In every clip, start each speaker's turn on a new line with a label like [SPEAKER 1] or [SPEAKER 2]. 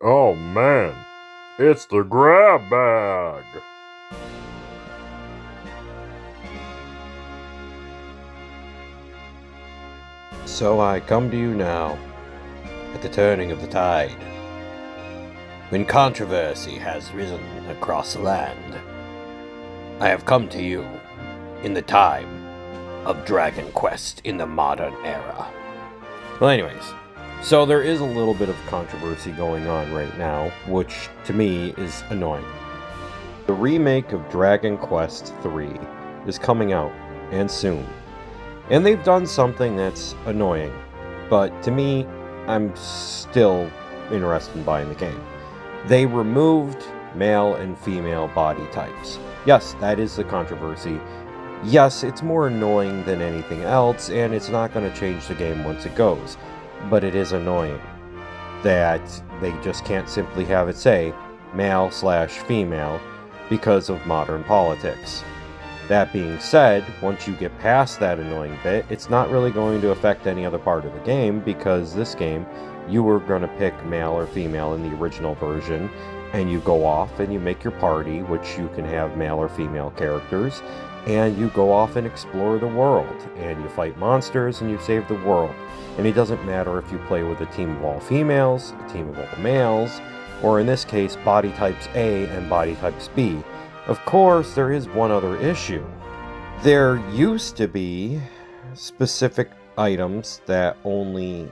[SPEAKER 1] Oh man, it's the grab bag!
[SPEAKER 2] So I come to you now, at the turning of the tide, when controversy has risen across the land. I have come to you in the time of Dragon Quest in the modern era. Well, anyways, so there is a little bit of controversy going on right now, which to me is annoying. The remake of Dragon Quest III is coming out, and soon. And they've done something that's annoying, but to me, I'm still interested in buying the game. They removed male and female body types. Yes, that is the controversy. Yes, it's more annoying than anything else, and it's not going to change the game once it goes. But it is annoying that they just can't simply have it say male/female because of modern politics. That being said, once you get past that annoying bit, it's not really going to affect any other part of the game, because this game, you were going to pick male or female in the original version, and you go off and you make your party, which you can have male or female characters, and you go off and explore the world, and you fight monsters and you save the world. And it doesn't matter if you play with a team of all females, a team of all males, or in this case, body types A and body types B. Of course, there is one other issue. There used to be specific items that only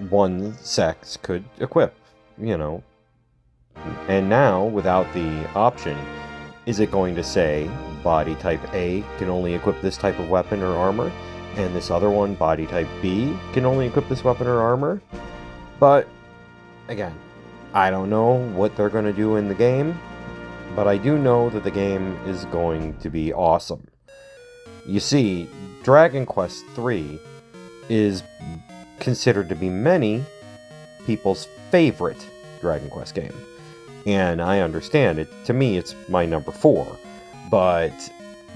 [SPEAKER 2] one sex could equip, And now, without the option, is it going to say body type A can only equip this type of weapon or armor, and this other one, body type B, can only equip this weapon or armor? But, again, I don't know what they're going to do in the game, but I do know that the game is going to be awesome. You see, Dragon Quest III is considered to be many people's favorite Dragon Quest game. And I understand it. To me, it's my number 4. But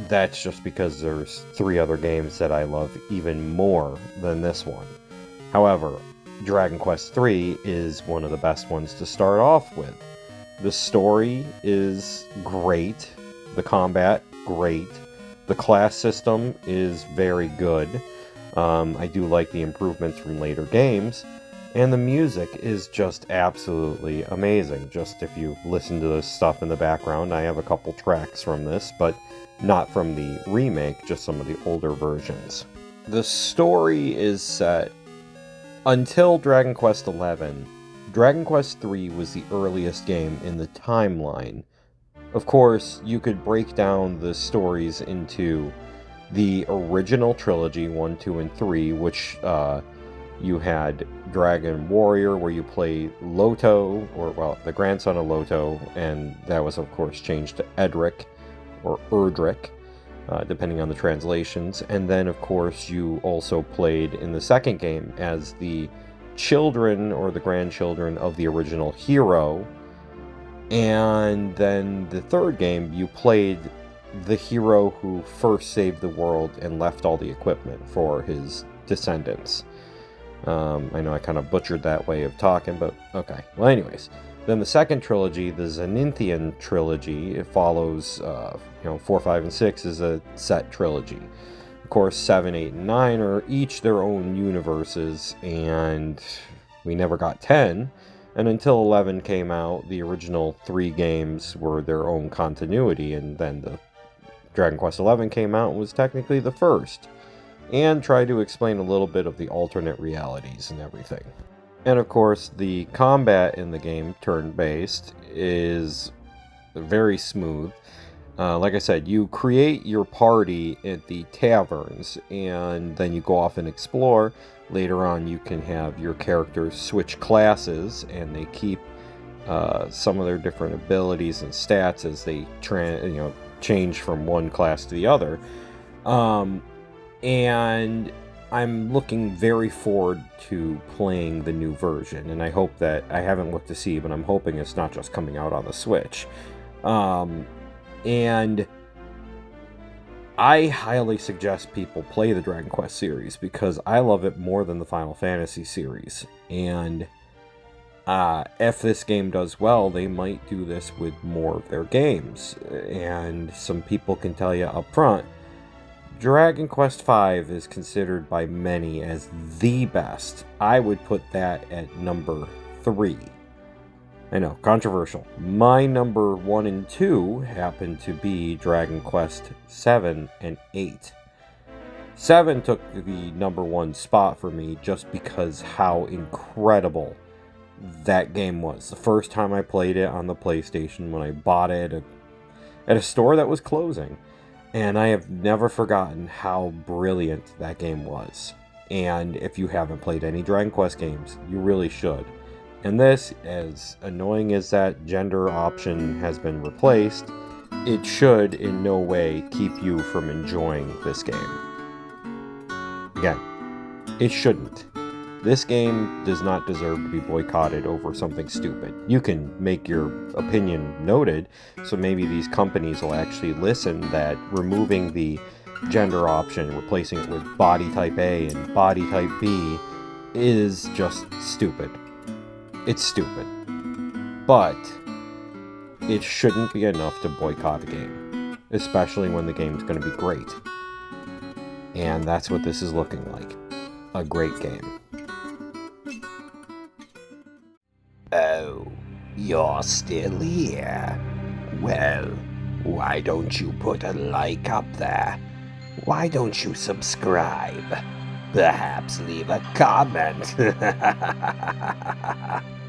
[SPEAKER 2] that's just because there's 3 other games that I love even more than this one. However, Dragon Quest III is one of the best ones to start off with. The story is great. The combat, great. The class system is very good. I do like the improvements from later games. And the music is just absolutely amazing. Just if you listen to this stuff in the background, I have a couple tracks from this, but not from the remake, just some of the older versions. The story is set until Dragon Quest XI. Dragon Quest III was the earliest game in the timeline. Of course, you could break down the stories into the original trilogy, 1, 2, and 3, which you had Dragon Warrior, where you play Loto, the grandson of Loto, and that was, of course, changed to Edric, or Erdrick, depending on the translations. And then, of course, you also played in the second game as the children or the grandchildren of the original hero. And then the third game, you played the hero who first saved the world and left all the equipment for his descendants. I know I kind of butchered that way of talking, but okay. Well, anyways, then the second trilogy, the Zenithian trilogy, it follows, 4, 5, and 6 is a set trilogy. Of course, 7, 8, and 9 are each their own universes, and we never got 10. And until 11 came out, the original 3 games were their own continuity, and then the Dragon Quest XI came out and was technically the first, and tried to explain a little bit of the alternate realities and everything. And of course, the combat in the game, turn-based, is very smooth. Like I said, you create your party at the taverns, and then you go off and explore. Later on, you can have your characters switch classes, and they keep some of their different abilities and stats as they change from one class to the other. And I'm looking very forward to playing the new version, and I hope that, I haven't looked to see, but I'm hoping it's not just coming out on the Switch. And I highly suggest people play the Dragon Quest series, because I love it more than the Final Fantasy series. And If this game does well, they might do this with more of their games. And some people can tell you up front, Dragon Quest V is considered by many as the best. I would put that at number 3. I know, controversial. My number 1 and 2 happen to be Dragon Quest 7 and 8. 7 took the number 1 spot for me just because how incredible that game was. The first time I played it on the PlayStation, when I bought it at a store that was closing. And I have never forgotten how brilliant that game was. And if you haven't played any Dragon Quest games, you really should. And this, as annoying as that gender option has been replaced, it should in no way keep you from enjoying this game. Again, it shouldn't. This game does not deserve to be boycotted over something stupid. You can make your opinion noted, so maybe these companies will actually listen that removing the gender option, replacing it with body type A and body type B is just stupid. It's stupid. But it shouldn't be enough to boycott a game, especially when the game's going to be great. And that's what this is looking like. A great game.
[SPEAKER 3] Oh, you're still here. Well, why don't you put a like up there? Why don't you subscribe? Perhaps leave a comment.